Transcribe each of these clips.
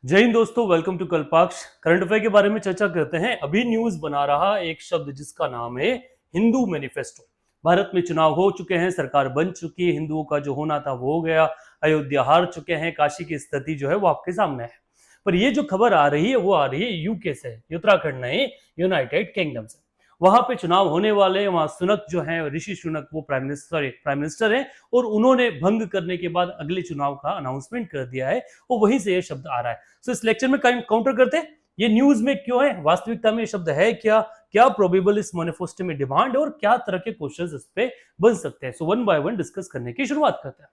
जय हिंद दोस्तों, welcome to कल्पाक्ष। Current affair के बारे में चर्चा करते हैं। अभी न्यूज बना रहा एक शब्द जिसका नाम है हिंदू मैनिफेस्टो। भारत में चुनाव हो चुके हैं, सरकार बन चुकी है, हिंदुओं का जो होना था वो हो गया, अयोध्या हार चुके हैं, काशी की स्थिति जो है वो आपके सामने है। पर ये जो खबर आ रही है वो आ रही है यूके से, उत्तराखंड नहीं, यूनाइटेड किंगडम से। वहां पे चुनाव होने वाले हैं। वहां सुनक जो है, ऋषि सुनक, वो प्राइम मिनिस्टर है और उन्होंने भंग करने के बाद अगले चुनाव का अनाउंसमेंट कर दिया है। और वहीं से ये शब्द आ रहा है। सो इस लेक्चर में काउंटर करते हैं ये न्यूज में क्यों है, वास्तविकता में ये शब्द है क्या, क्या प्रोबेबल इस मैनिफेस्टो में डिमांड है और क्या तरह के क्वेश्चंस इस पे बन सकते हैं। So one by one discuss करने की शुरुआत करते हैं।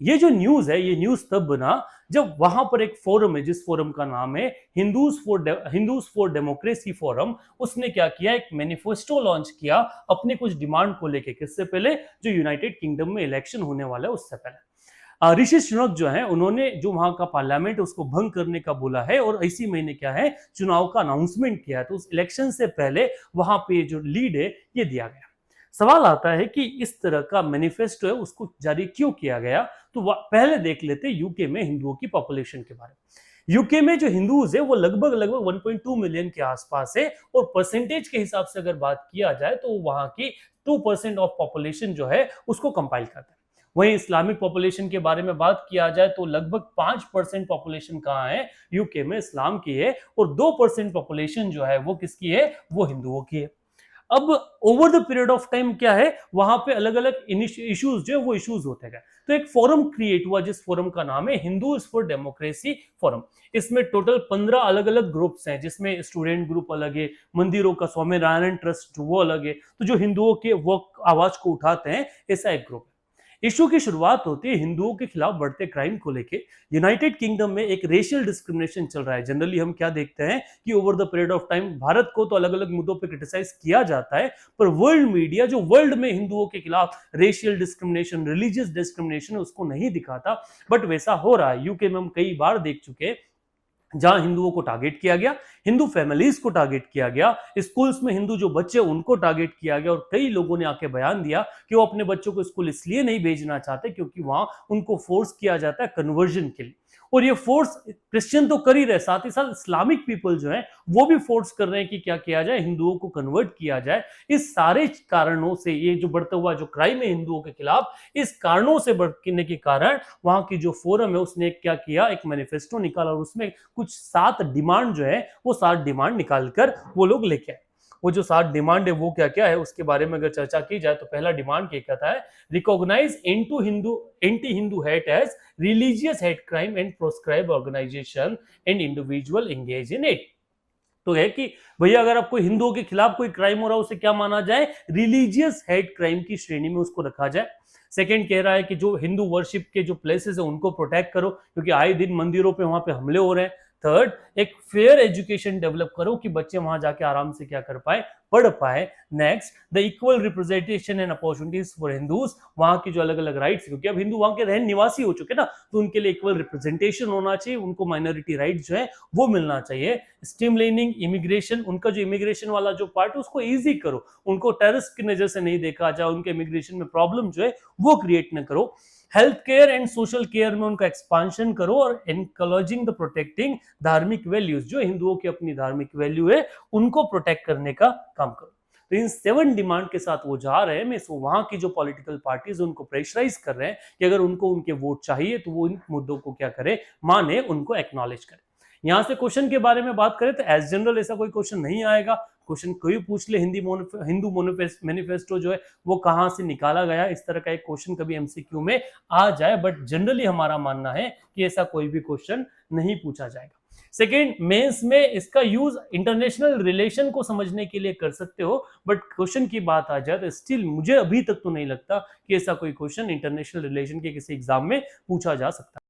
ये जो न्यूज है, ये न्यूज तब बना जब वहां पर एक फोरम है, जिस फोरम का नाम है हिंदूज फॉर डेमोक्रेसी फोरम। उसने क्या किया, एक मैनिफेस्टो लॉन्च किया अपने कुछ डिमांड को लेके। किससे पहले? जो यूनाइटेड किंगडम में इलेक्शन होने वाला है उससे पहले। ऋषि सुनक जो है, उन्होंने जो वहां का पार्लियामेंट उसको भंग करने का बोला है और इसी महीने क्या है, चुनाव का अनाउंसमेंट किया है। तो उस इलेक्शन से पहले वहां पे जो लीड है ये दिया गया। सवाल आता है कि इस तरह का मैनिफेस्टो है उसको जारी क्यों किया गया। तो पहले देख लेते यूके में हिंदुओं की पॉपुलेशन के बारे में। यूके में जो हिंदूज है वो लगभग 1.2 मिलियन के आसपास है और परसेंटेज के हिसाब से अगर बात किया जाए तो वहां की 2% ऑफ पॉपुलेशन जो है उसको कंपाइल करता है। वहीं इस्लामिक पॉपुलेशन के बारे में बात किया जाए तो लगभग 5% पॉपुलेशन कहाँ है, यूके में इस्लाम की है और 2% पॉपुलेशन जो है वो किसकी है, वो हिंदुओं की है। अब over the period of time क्या है, वहां पे अलग अलग इश्यूज जो है वो इश्यूज होते गए। तो एक फोरम क्रिएट हुआ जिस फोरम का नाम है हिंदूज फॉर डेमोक्रेसी फोरम। इसमें टोटल 15 अलग अलग ग्रुप्स हैं, जिसमें स्टूडेंट ग्रुप अलग है, मंदिरों का स्वामीनारायण ट्रस्ट वो अलग है, तो जो हिंदुओं के वो आवाज को उठाते हैं ऐसा एक ग्रुप है। इशू की शुरुआत होती है हिंदुओं के खिलाफ बढ़ते क्राइम को लेके। यूनाइटेड किंगडम में एक रेशियल डिस्क्रिमिनेशन चल रहा है। जनरली हम क्या देखते हैं कि over the period of time Bharat को तो अलग अलग मुद्दों पे क्रिटिसाइज किया जाता है, पर वर्ल्ड मीडिया जो वर्ल्ड में हिंदुओं के खिलाफ रेशियल डिस्क्रिमिनेशन, रिलीजियस डिस्क्रिमिनेशन उसको नहीं दिखाता, बट वैसा हो रहा है। यूके में हम कई बार देख चुके हैं जहां हिंदुओं को टारगेट किया गया, हिंदू फैमिलीज को टारगेट किया गया, स्कूल्स में हिंदू जो बच्चे उनको टारगेट किया गया और कई लोगों ने आके बयान दिया कि वो अपने बच्चों को स्कूल इसलिए नहीं भेजना चाहते क्योंकि वहां उनको फोर्स किया जाता है कन्वर्जन के लिए। और ये फोर्स क्रिश्चियन तो कर ही रहे, साथ ही साथ इस्लामिक पीपल जो है वो भी फोर्स कर रहे हैं कि क्या किया जाए, हिंदुओं को कन्वर्ट किया जाए। इस सारे कारणों से ये जो बढ़ता हुआ जो क्राइम है हिंदुओं के खिलाफ, इस कारणों से बढ़ने के कारण वहां की जो फोरम है उसने क्या किया, एक मैनिफेस्टो निकाला और उसमें कुछ 7 डिमांड जो है वो 7 डिमांड निकालकर वो लोग लेके आए। वो जो 7 डिमांड है वो क्या क्या है उसके बारे में अगर चर्चा की जाए तो पहला डिमांड क्या कहता है, recognise anti Hindu hate as religious hate crime and proscribe organisation and individual engage in it. तो है कि भैया अगर आपको हिंदुओं के खिलाफ कोई क्राइम हो रहा है उसे क्या माना जाए, रिलीजियस हेट क्राइम की श्रेणी में उसको रखा जाए। सेकंड कह रहा है कि जो हिंदू वर्शिप के जो प्लेसेस है उनको प्रोटेक्ट करो क्योंकि आए दिन मंदिरों पे वहां पे हमले हो रहे हैं। थर्ड, एक फेयर एजुकेशन डेवलप करो कि बच्चे वहां जाके आराम से क्या कर पाए, पढ़ पाए। Next, the equal representation and opportunities for Hindus, वहां की जो अलग अलग राइट्स, क्योंकि अब हिंदू वहां के रहन निवासी हो चुके ना, तो उनके लिए इक्वल रिप्रेजेंटेशन होना चाहिए, उनको माइनॉरिटी राइट जो है वो मिलना चाहिए। स्ट्रीमलाइनिंग इमिग्रेशन, उनका जो इमिग्रेशन वाला जो पार्ट है उसको इजी करो, उनको टेररिस्ट की नजर से नहीं देखा जाए, उनके इमिग्रेशन में प्रॉब्लम जो है वो क्रिएट न करो। Health care and social care में उनका एक्सपांशन करो और एनकरेजिंग द प्रोटेक्टिंग धार्मिक वैल्यूज, जो हिंदुओं की अपनी धार्मिक वैल्यू है उनको प्रोटेक्ट करने का काम करो। तो इन 7 डिमांड के साथ वो जा रहे हैं। मैं वहां की जो पॉलिटिकल पार्टीज उनको प्रेशराइज कर रहे हैं कि अगर उनको उनके वोट चाहिए तो वो इन मुद्दों को क्या करे, माने, उनको एक्नॉलेज करे। यहां से क्वेश्चन के बारे में बात करें तो एज जनरल ऐसा कोई क्वेश्चन नहीं आएगा। क्वेश्चन कोई पूछ ले हिंदू मैनिफेस्टो जो है वो कहां से निकाला गया, इस तरह का एक क्वेश्चन कभी एमसीक्यू में आ जाए, बट जनरली हमारा मानना है कि ऐसा कोई भी क्वेश्चन नहीं पूछा जाएगा। सेकेंड, मेंस में इसका यूज इंटरनेशनल रिलेशन को समझने के लिए कर सकते हो, बट क्वेश्चन की बात आ जाए तो स्टिल मुझे अभी तक तो नहीं लगता कि ऐसा कोई क्वेश्चन इंटरनेशनल रिलेशन के किसी एग्जाम में पूछा जा सकता है।